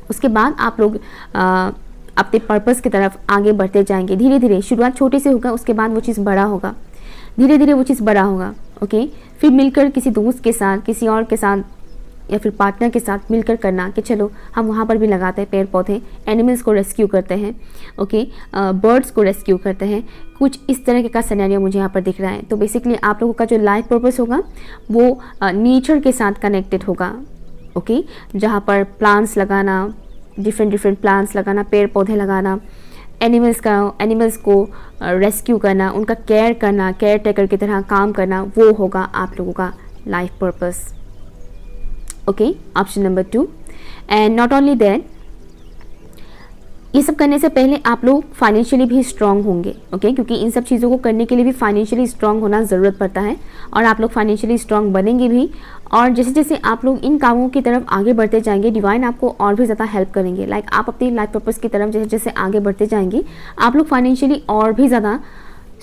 उसके बाद आप लोग अपने पर्पस की तरफ आगे बढ़ते जाएंगे धीरे धीरे। शुरुआत छोटे से होगा, उसके बाद वो चीज़ बड़ा होगा, धीरे धीरे वो चीज़ बड़ा होगा। ओके, फिर मिलकर किसी दोस्त के साथ, किसी और के साथ, या फिर पार्टनर के साथ मिलकर करना कि चलो हम वहाँ पर भी लगाते हैं पेड़ पौधे, एनिमल्स को रेस्क्यू करते हैं, ओके, बर्ड्स को रेस्क्यू करते हैं। कुछ इस तरह का सिनेरियो मुझे यहाँ पर दिख रहा है। तो बेसिकली आप लोगों का जो लाइफ पर्पस होगा वो नेचर के साथ कनेक्टेड होगा। ओके, जहाँ पर प्लांट्स लगाना, डिफरेंट प्लांट्स लगाना, पेड़ पौधे लगाना, एनिमल्स को रेस्क्यू करना, उनका केयर करना, केयर टेकर की तरह काम करना, वो होगा आप लोगों का life purpose. Okay, option number 2। And not only that, ये सब करने से पहले आप लोग फाइनेंशियली भी स्ट्रांग होंगे। ओके, क्योंकि इन सब चीज़ों को करने के लिए भी फाइनेंशियली स्ट्रांग होना ज़रूरत पड़ता है, और आप लोग फाइनेंशियली स्ट्रांग बनेंगे भी। और जैसे जैसे आप लोग इन कामों की तरफ आगे बढ़ते जाएंगे, डिवाइन आपको और भी ज़्यादा हेल्प करेंगे। लाइक आप अपनी लाइफ पर्पस की तरफ जैसे जैसे आगे बढ़ते जाएंगे, आप लोग फाइनेंशियली और भी ज़्यादा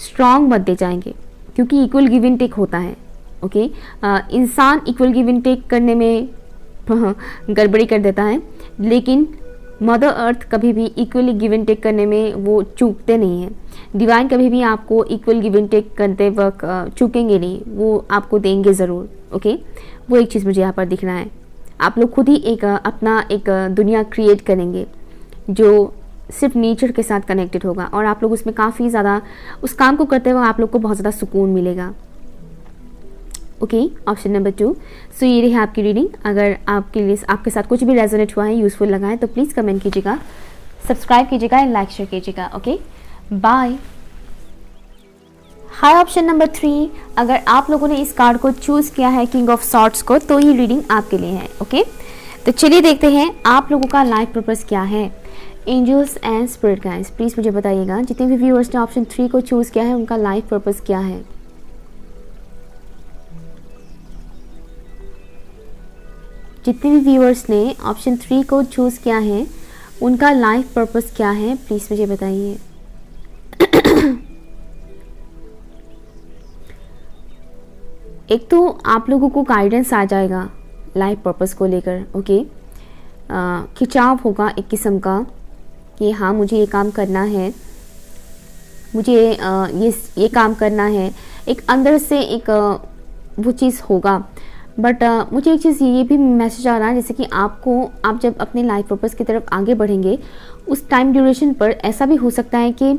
स्ट्रांग बनते जाएंगे, क्योंकि इक्वल गिव एंड टेक होता है। ओके, इंसान इक्वल गिव एंड टेक करने में गड़बड़ी कर देता है, लेकिन मदर अर्थ कभी भी इक्वली गिव एंड टेक करने में वो चूकते नहीं हैं। डिवाइन कभी भी आपको इक्वल गिव एंड टेक करते वक्त चूकेंगे नहीं, वो आपको देंगे ज़रूर। ओके, वो एक चीज़ मुझे यहाँ पर दिख रहा है। आप लोग खुद ही अपना एक दुनिया क्रिएट करेंगे जो सिर्फ नेचर के साथ कनेक्टेड होगा, और आप लोग उसमें काफ़ी ज़्यादा उस काम को करते हुए आप लोग को बहुत ज़्यादा सुकून मिलेगा। Okay, option number 2। सो ये रही आपकी रीडिंग। अगर आपके लिए आपके साथ कुछ भी रेजोनेट हुआ है, यूज़फुल लगा है, तो प्लीज़ कमेंट कीजिएगा, सब्सक्राइब कीजिएगा एंड लाइक शेयर कीजिएगा। Okay, bye. Hi, option number 3। अगर आप लोगों ने इस कार्ड को चूज़ किया है, किंग ऑफ सॉर्ड्स को, तो ये रीडिंग आपके लिए है। ओके, तो चलिए देखते हैं आप लोगों का लाइफ पर्पस क्या है। Angels and spirit guides, please मुझे बताइएगा, जितने भी व्यूअर्स ने ऑप्शन 3 को चूज़ किया है, उनका लाइफ पर्पस क्या है। जितने भी व्यूअर्स ने ऑप्शन 3 को चूज़ किया है, उनका लाइफ पर्पस क्या है, प्लीज़ मुझे बताइए। एक तो आप लोगों को गाइडेंस आ जाएगा लाइफ पर्पस को लेकर। ओके, खिंचाव होगा एक किस्म का कि हाँ मुझे ये काम करना है, मुझे ये काम करना है, एक अंदर से एक वो चीज़ होगा। बट मुझे एक चीज़ ये भी मैसेज आ रहा है, जैसे कि आप जब अपने लाइफ पर्पस की तरफ आगे बढ़ेंगे, उस टाइम ड्यूरेशन पर ऐसा भी हो सकता है कि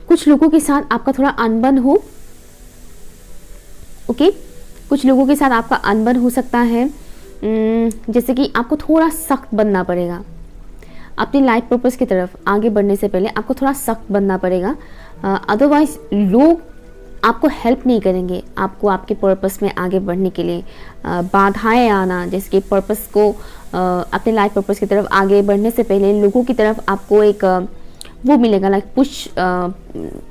कुछ लोगों के साथ आपका थोड़ा अनबन हो। ओके, कुछ लोगों के साथ आपका अनबन हो सकता है, जैसे कि आपको थोड़ा सख्त बनना पड़ेगा अपनी लाइफ पर्पस की तरफ आगे बढ़ने से पहले, आपको थोड़ा सख्त बनना पड़ेगा। अदरवाइज लोग आपको हेल्प नहीं करेंगे, आपको आपके पर्पस में आगे बढ़ने के लिए बाधाएं आना, जैसे कि पर्पस को अपने लाइफ पर्पस की तरफ आगे बढ़ने से पहले लोगों की तरफ आपको एक वो मिलेगा, लाइक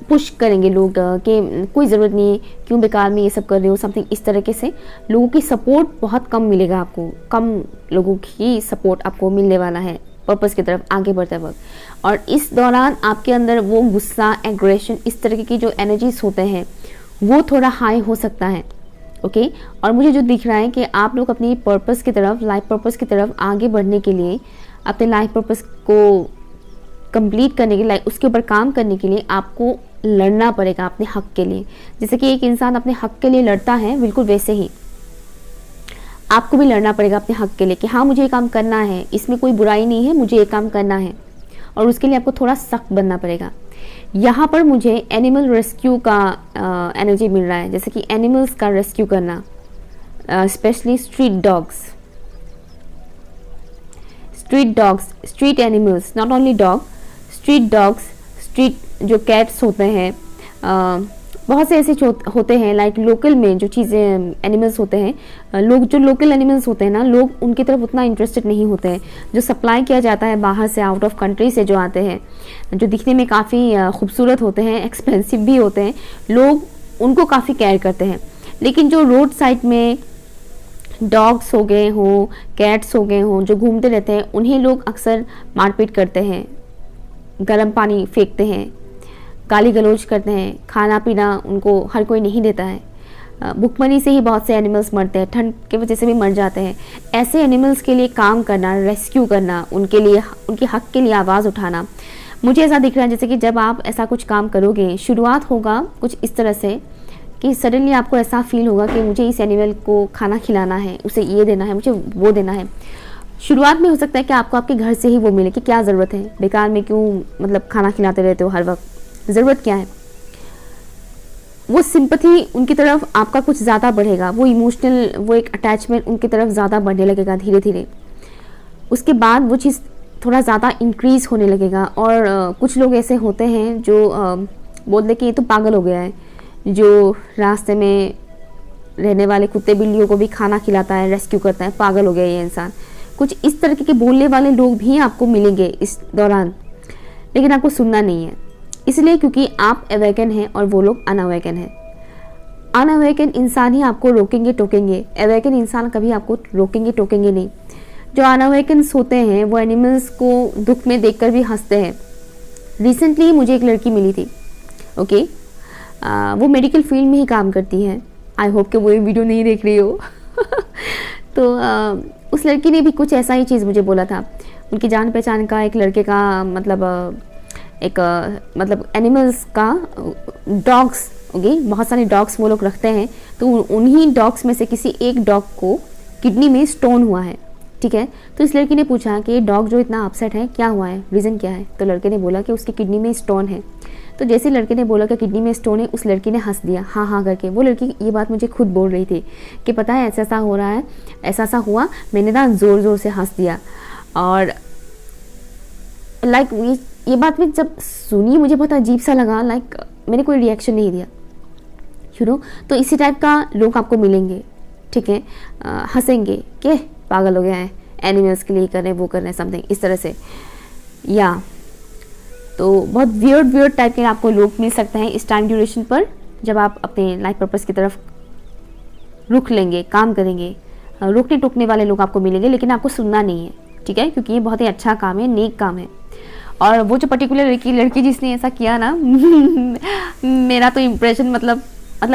पुश करेंगे लोग कि कोई ज़रूरत नहीं है, क्यों बेकार में ये सब कर रहे हो, समथिंग इस तरीके से। लोगों की सपोर्ट बहुत कम मिलेगा आपको, कम लोगों की सपोर्ट आपको मिलने वाला है पर्पस की तरफ आगे बढ़ते वक्त। और इस दौरान आपके अंदर वो गुस्सा, एग्रेशन, इस तरीके की जो एनर्जीज होते हैं वो थोड़ा हाई हो सकता है। ओके, और मुझे जो दिख रहा है कि आप लोग अपनी पर्पस की तरफ, लाइफ पर्पस की तरफ आगे बढ़ने के लिए, अपने लाइफ पर्पस को कंप्लीट करने के लिए, उसके ऊपर काम करने के लिए आपको लड़ना पड़ेगा अपने हक के लिए। जैसे कि एक इंसान अपने हक के लिए लड़ता है, बिल्कुल वैसे ही आपको भी लड़ना पड़ेगा अपने हक के लिए कि हाँ मुझे ये काम करना है, इसमें कोई बुराई नहीं है, मुझे ये काम करना है, और उसके लिए आपको थोड़ा सख्त बनना पड़ेगा। यहाँ पर मुझे एनिमल रेस्क्यू का एनर्जी मिल रहा है, जैसे कि एनिमल्स का रेस्क्यू करना, specially street dogs, street animals, not only dog, street dogs, street जो कैट्स होते हैं, बहुत से ऐसे होते हैं लाइक लोकल में जो चीज़ें एनिमल्स होते हैं, लोग जो लोकल एनिमल्स होते हैं ना, लोग उनकी तरफ उतना इंटरेस्टेड नहीं होते हैं। जो सप्लाई किया जाता है बाहर से, आउट ऑफ कंट्री से जो आते हैं, जो दिखने में काफ़ी खूबसूरत होते हैं, एक्सपेंसिव भी होते हैं, लोग उनको काफ़ी केयर करते हैं। लेकिन जो रोड साइड में डॉग्स हो गए हों, कैट्स हो गए हों, जो घूमते रहते हैं, उन्हें लोग अक्सर मारपीट करते हैं, गर्म पानी फेंकते हैं, गाली गलौज करते हैं, खाना पीना उनको हर कोई नहीं देता है। भुखमरी से ही बहुत से एनिमल्स मरते हैं, ठंड की वजह से भी मर जाते हैं। ऐसे एनिमल्स के लिए काम करना, रेस्क्यू करना, उनके लिए, उनके हक के लिए आवाज़ उठाना, मुझे ऐसा दिख रहा है जैसे कि जब आप ऐसा कुछ काम करोगे, शुरुआत होगा कुछ इस तरह से कि सडनली आपको ऐसा फील होगा कि मुझे इस एनिमल को खाना खिलाना है, उसे ये देना है, मुझे वो देना है। शुरुआत में हो सकता है कि आपको आपके घर से ही वो मिले कि क्या ज़रूरत है, बेकार में क्यों मतलब खाना खिलाते रहते हो हर वक्त, ज़रूरत क्या है। वो सिंपैथी उनकी तरफ आपका कुछ ज़्यादा बढ़ेगा, वो इमोशनल, वो एक अटैचमेंट उनकी तरफ ज़्यादा बढ़ने लगेगा धीरे धीरे। उसके बाद वो चीज़ थोड़ा ज़्यादा इंक्रीज़ होने लगेगा। और कुछ लोग ऐसे होते हैं जो बोलते कि ये तो पागल हो गया है, जो रास्ते में रहने वाले कुत्ते बिल्लियों को भी खाना खिलाता है, रेस्क्यू करता है, पागल हो गया ये इंसान। कुछ इस तरह के बोलने वाले लोग भी आपको मिलेंगे इस दौरान, लेकिन आपको सुनना नहीं है, इसलिए क्योंकि आप अवेकन हैं और वो लोग अनअवेकन हैं। अनअवेकन इंसान ही आपको रोकेंगे टोकेंगे, अवेकन इंसान कभी आपको रोकेंगे टोकेंगे नहीं। जो अनअवेकन्स होते हैं वो एनिमल्स को दुख में देखकर भी हंसते हैं। रिसेंटली मुझे एक लड़की मिली थी, ओके, वो मेडिकल फील्ड में ही काम करती है। आई होप कि वो ये वीडियो नहीं देख रही हो तो उस लड़की ने भी कुछ ऐसा ही चीज़ मुझे बोला था। उनकी जान पहचान का एक लड़के का मतलब एनिमल्स का, डॉग्स, ओके, बहुत सारे डॉग्स वो लोग रखते हैं, तो उन्हीं डॉग्स में से किसी एक डॉग को किडनी में स्टोन हुआ है, ठीक है। तो इस लड़की ने पूछा कि ये डॉग जो इतना अपसेट है क्या हुआ है, रीज़न क्या है। तो लड़के ने बोला कि उसकी किडनी में स्टोन है। तो जैसे लड़के ने बोला कि किडनी में स्टोन है, उस लड़की ने हंस दिया, हाँ हाँ करके। वो लड़की ये बात मुझे खुद बोल रही थी कि पता है ऐसा ऐसा हो रहा है, ऐसा ऐसा हुआ, मैंने ना ज़ोर ज़ोर से हंस दिया। और लाइक ये बात मैं जब सुनी मुझे बहुत अजीब सा लगा, लाइक मैंने कोई रिएक्शन नहीं दिया, यू नो। तो इसी टाइप का लोग आपको मिलेंगे, ठीक है, हंसेंगे कि पागल हो गया है, एनिमल्स के लिए कर रहे हैं, वो कर रहे हैं, समथिंग इस तरह से। या तो बहुत वियर्ड टाइप के आपको लोग मिल सकते हैं इस टाइम ड्यूरेशन पर, जब आप अपने लाइफ पर्पस की तरफ रुख लेंगे, काम करेंगे। रोकने टोकने वाले लोग आपको मिलेंगे, लेकिन आपको सुनना नहीं है, ठीक है, क्योंकि ये बहुत ही अच्छा काम है, नेक काम है। और वो जो पर्टिकुलर लड़की जिसने ऐसा किया ना मेरा तो इम्प्रेशन मतलब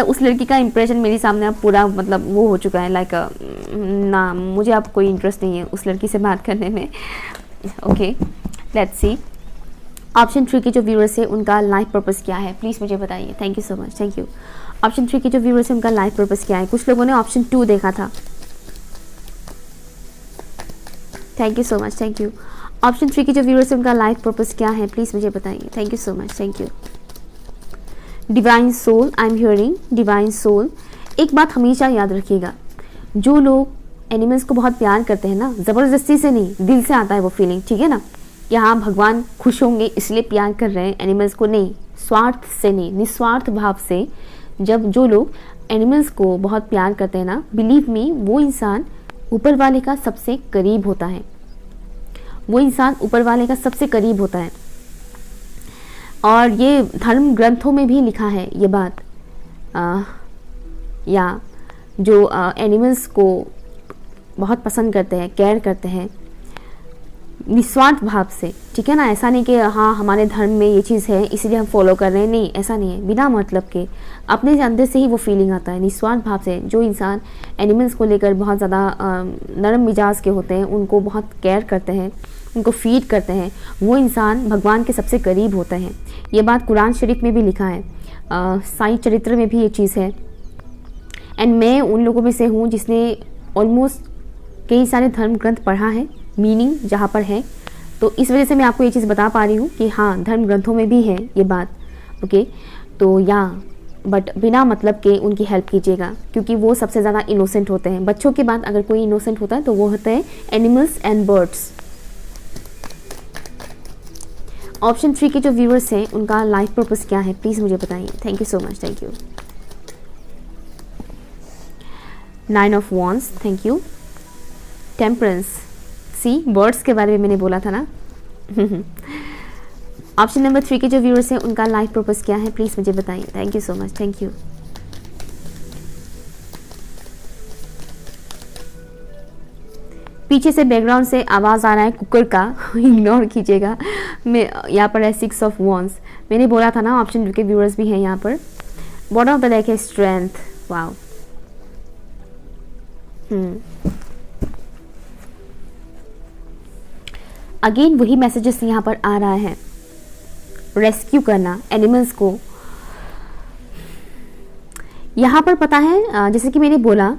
उस लड़की का इम्प्रेशन मेरे सामने अब पूरा मतलब वो हो चुका है, लाइक ना, मुझे अब कोई इंटरेस्ट नहीं है उस लड़की से बात करने में। Okay, let's see. ऑप्शन 3 के जो व्यूअर्स है उनका लाइफ पर्पस क्या है, प्लीज़ मुझे बताइए। Thank you so much, thank you. Option 3 के जो व्यूअर्स है उनका लाइफ पर्पस क्या है। कुछ लोगों ने ऑप्शन 2 देखा था, thank you so much, thank you. Option 3 के जो व्यूअर्स है उनका लाइफ पर्पस क्या है, प्लीज़ मुझे बताइए। Thank you so much, thank you. Divine soul, I am hearing divine soul. एक बात हमेशा याद रखिएगा, जो लोग एनिमल्स को बहुत प्यार करते हैं ना, ज़बरदस्ती से नहीं, दिल से आता है वो फीलिंग, ठीक है ना, कि हाँ भगवान खुश होंगे इसलिए प्यार कर रहे हैं एनिमल्स को, नहीं, स्वार्थ से नहीं, निस्वार्थ भाव से। जब जो लोग एनिमल्स को बहुत प्यार करते हैं ना, बिलीव मी, वो इंसान ऊपर वाले का सबसे करीब होता है, वो इंसान ऊपर वाले का सबसे करीब होता है। और ये धर्म ग्रंथों में भी लिखा है ये बात। या जो एनिमल्स को बहुत पसंद करते हैं, केयर करते हैं निस्वार्थ भाव से, ठीक है ना, ऐसा नहीं कि हाँ हमारे धर्म में ये चीज़ है इसलिए हम फॉलो कर रहे हैं, नहीं, ऐसा नहीं है। बिना मतलब के अपने अंदर से ही वो फीलिंग आता है निस्वार्थ भाव से। जो इंसान एनिमल्स को लेकर बहुत ज़्यादा नरम मिजाज के होते हैं, उनको बहुत केयर करते हैं, उनको फीड करते हैं, वो इंसान भगवान के सबसे करीब होते हैं। ये बात कुरान शरीफ में भी लिखा है, साईं चरित्र में भी ये चीज़ है। एंड मैं उन लोगों में से हूँ जिसने ऑलमोस्ट कई सारे धर्म ग्रंथ पढ़ा है, मीनिंग जहाँ पर है, तो इस वजह से मैं आपको ये चीज़ बता पा रही हूँ कि हाँ धर्म ग्रंथों में भी है ये बात। ओके, तो या बट बिना मतलब के उनकी हेल्प कीजिएगा, क्योंकि वो सबसे ज़्यादा इनोसेंट होते हैं। बच्चों के बाद अगर कोई इनोसेंट होता है तो वो होते हैं एनिमल्स एंड बर्ड्स। ऑप्शन 3 के जो व्यूअर्स हैं उनका लाइफ पर्पस क्या है, प्लीज़ मुझे बताइए। Thank you so much, thank you. 9 of wands, thank you. Temperance, sea birds के बारे में मैंने बोला था ना। ऑप्शन नंबर 3 के जो व्यूअर्स हैं उनका लाइफ पर्पस क्या है, प्लीज़ मुझे बताइए। Thank you so much, thank you. पीछे से बैकग्राउंड से आवाज़ आ रहा है कुकर का, इग्नोर कीजिएगा। मैं यहाँ पर है 6 ऑफ वॉन्ड्स, मैंने बोला था ना ऑप्शन 2 के व्यूअर्स भी हैं यहाँ पर। बॉटम ऑफ द डेक है स्ट्रेंथ, वाओ। अगेन वही मैसेजेस यहाँ पर आ रहा है, रेस्क्यू करना एनिमल्स को। यहाँ पर पता है जैसे कि मैंने बोला,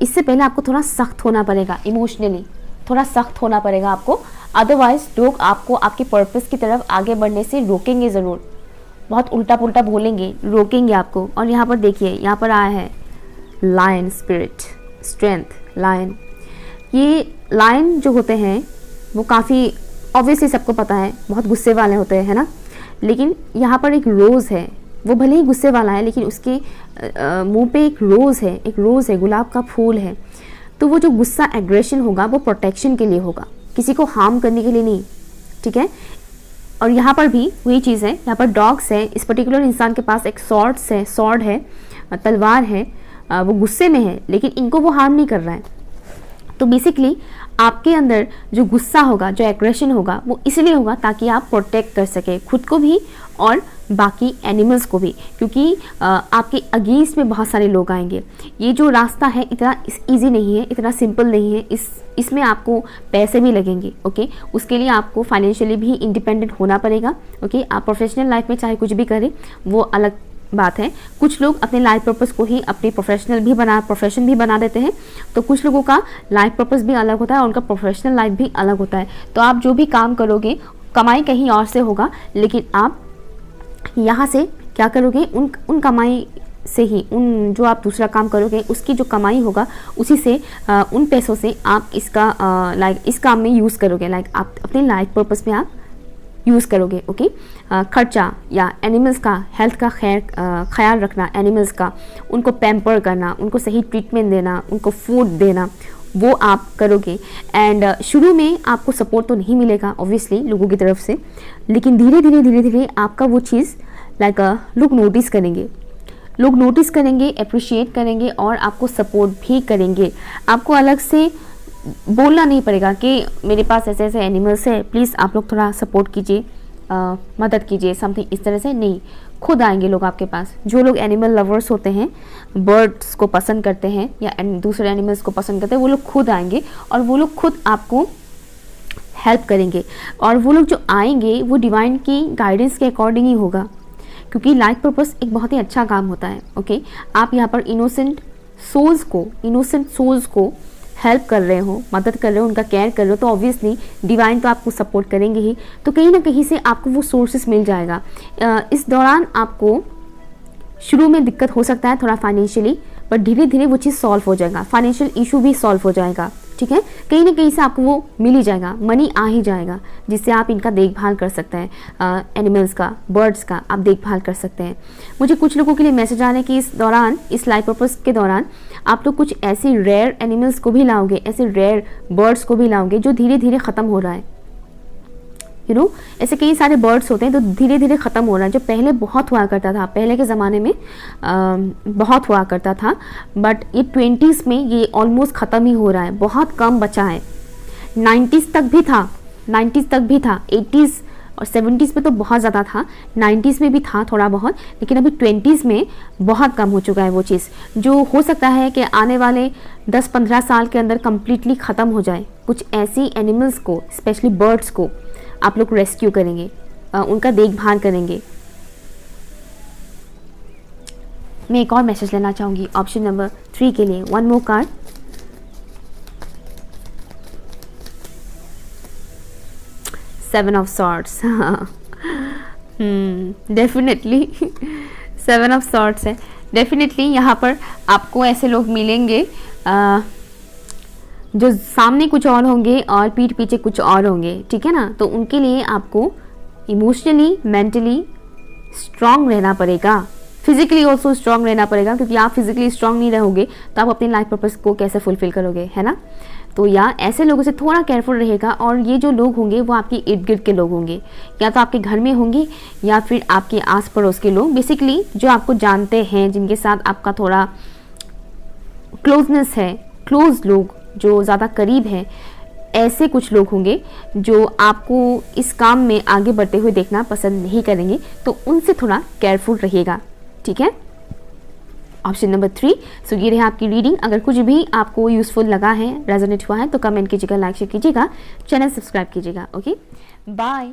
इससे पहले आपको थोड़ा सख्त होना पड़ेगा, इमोशनली थोड़ा सख्त होना पड़ेगा आपको, अदरवाइज लोग आपको आपके पर्पस की तरफ आगे बढ़ने से रोकेंगे ज़रूर, बहुत उल्टा पुल्टा बोलेंगे, रोकेंगे आपको। और यहाँ पर देखिए, यहाँ पर आया है लायन स्पिरिट, स्ट्रेंथ, लायन। ये लायन जो होते हैं वो काफ़ी ऑब्वियसली सबको पता है बहुत गुस्से वाले होते हैं, है ना। लेकिन यहाँ पर एक रोज़ है, वो भले ही गुस्से वाला है लेकिन उसके मुंह पे एक रोज़ है, गुलाब का फूल है। तो वो जो गुस्सा एग्रेशन होगा वो प्रोटेक्शन के लिए होगा, किसी को हार्म करने के लिए नहीं, ठीक है। और यहाँ पर भी वही चीज़ है, यहाँ पर डॉग्स है, इस पर्टिकुलर इंसान के पास एक सॉर्ड है, तलवार है, वो गुस्से में है लेकिन इनको वो हार्म नहीं कर रहा है। तो बेसिकली आपके अंदर जो गुस्सा होगा, जो एग्रेशन होगा, वो इसलिए होगा ताकि आप प्रोटेक्ट कर सके खुद को भी और बाकी एनिमल्स को भी, क्योंकि आपके अगेंस्ट में बहुत सारे लोग आएंगे। ये जो रास्ता है इतना इजी नहीं है, इतना सिंपल नहीं है, इसमें आपको पैसे भी लगेंगे, ओके। उसके लिए आपको फाइनेंशियली भी इंडिपेंडेंट होना पड़ेगा, ओके। आप प्रोफेशनल लाइफ में चाहे कुछ भी करें वो अलग बात है। कुछ लोग अपने लाइफ पर्पस को ही अपनी प्रोफेशन भी बना देते हैं, तो कुछ लोगों का लाइफ पर्पस भी अलग होता है और उनका प्रोफेशनल लाइफ भी अलग होता है। तो आप जो भी काम करोगे, कमाई कहीं और से होगा, लेकिन आप यहाँ से क्या करोगे, उन कमाई से ही, उन जो आप दूसरा काम करोगे उसकी जो कमाई होगा उसी से, उन पैसों से आप इसका इस काम में यूज़ करोगे, आप अपने लाइफ पर्पस में आप यूज़ करोगे, ओके। खर्चा या एनिमल्स का हेल्थ का ख्याल रखना, एनिमल्स का उनको पैम्पर करना, उनको सही ट्रीटमेंट देना, उनको फूड देना, वो आप करोगे। एंड शुरू में आपको सपोर्ट तो नहीं मिलेगा ऑब्वियसली लोगों की तरफ से, लेकिन धीरे धीरे आपका वो चीज़ लोग नोटिस करेंगे, अप्रिशिएट करेंगे और आपको सपोर्ट भी करेंगे। आपको अलग से बोलना नहीं पड़ेगा कि मेरे पास ऐसे ऐसे एनिमल्स है, प्लीज़ आप लोग थोड़ा सपोर्ट कीजिए, मदद कीजिए, समथिंग इस तरह से नहीं। खुद आएंगे लोग आपके पास। जो लोग एनिमल लवर्स होते हैं, बर्ड्स को पसंद करते हैं या दूसरे एनिमल्स को पसंद करते हैं, वो लोग खुद आएंगे और वो लोग खुद आपको हेल्प करेंगे। और वो लोग जो आएंगे वो डिवाइन की गाइडेंस के अकॉर्डिंग ही होगा, क्योंकि लाइफ पर्पस एक बहुत ही अच्छा काम होता है, ओके। आप यहाँ पर इनोसेंट सोल्स को हेल्प कर रहे हो, मदद कर रहे हो, उनका केयर कर रहे हो, तो ऑब्वियसली डिवाइन तो आपको सपोर्ट करेंगे ही। तो कहीं ना कहीं से आपको वो सोर्सेस मिल जाएगा। इस दौरान आपको शुरू में दिक्कत हो सकता है थोड़ा फाइनेंशियली, पर धीरे धीरे वो चीज़ सॉल्व हो जाएगा, फाइनेंशियल इशू भी सॉल्व हो जाएगा, ठीक है। कहीं ना कहीं से आपको वो मिल ही जाएगा, मनी आ ही जाएगा, जिससे आप इनका देखभाल कर सकते हैं, एनिमल्स का, बर्ड्स का आप देखभाल कर सकते हैं। मुझे कुछ लोगों के लिए मैसेज आ रहे हैं कि इस दौरान, इस लाइफ पर्पस के दौरान आप लोग कुछ ऐसी रेयर एनिमल्स को भी लाओगे, ऐसे रेयर बर्ड्स को भी लाओगे जो धीरे धीरे ख़त्म हो रहा है। ऐसे कई सारे बर्ड्स होते हैं तो धीरे धीरे ख़त्म हो रहा है, जो पहले बहुत हुआ करता था, पहले के ज़माने में बहुत हुआ करता था, बट ये 20s में ये ऑलमोस्ट ख़त्म ही हो रहा है, बहुत कम बचा है। 90s तक भी था, 80s और 70s में तो बहुत ज़्यादा था, 90s में भी था थोड़ा बहुत, लेकिन अभी 20s में बहुत कम हो चुका है वो चीज़, जो हो सकता है कि आने वाले 10-15 साल के अंदर कम्प्लीटली ख़त्म हो जाए। कुछ ऐसी एनिमल्स को, स्पेशली बर्ड्स को आप लोग रेस्क्यू करेंगे, उनका देखभाल करेंगे। मैं एक और मैसेज लेना चाहूँगी ऑप्शन नंबर 3 के लिए। One more card. Seven of swords, definitely 7 of swords है। डेफिनेटली यहाँ पर आपको ऐसे लोग मिलेंगे जो सामने कुछ और होंगे और पीठ पीछे कुछ और होंगे, ठीक है ना। तो उनके लिए आपको इमोशनली, मेंटली स्ट्रांग रहना पड़ेगा, फिजिकली ऑल्सो स्ट्रांग रहना पड़ेगा, क्योंकि आप फिजिकली स्ट्रांग नहीं रहोगे तो आप अपनी लाइफ पर्पस को कैसे फुलफिल करोगे, है ना। तो या ऐसे लोगों से थोड़ा केयरफुल रहेगा। और ये जो लोग होंगे वो आपके इर्द गिर्द के लोग होंगे, या तो आपके घर में होंगे या फिर आपके आस पड़ोस के लोग, बेसिकली जो आपको जानते हैं, जिनके साथ आपका थोड़ा क्लोजनेस है, क्लोज लोग जो ज़्यादा करीब हैं, ऐसे कुछ लोग होंगे जो आपको इस काम में आगे बढ़ते हुए देखना पसंद नहीं करेंगे, तो उनसे थोड़ा केयरफुल रहिएगा, ठीक है। Option number 3। सो ये रही आपकी रीडिंग। अगर कुछ भी आपको यूजफुल लगा है, रेजोनेट हुआ है, तो कमेंट कीजिएगा, लाइक शेयर कीजिएगा, चैनल सब्सक्राइब कीजिएगा। Okay, bye.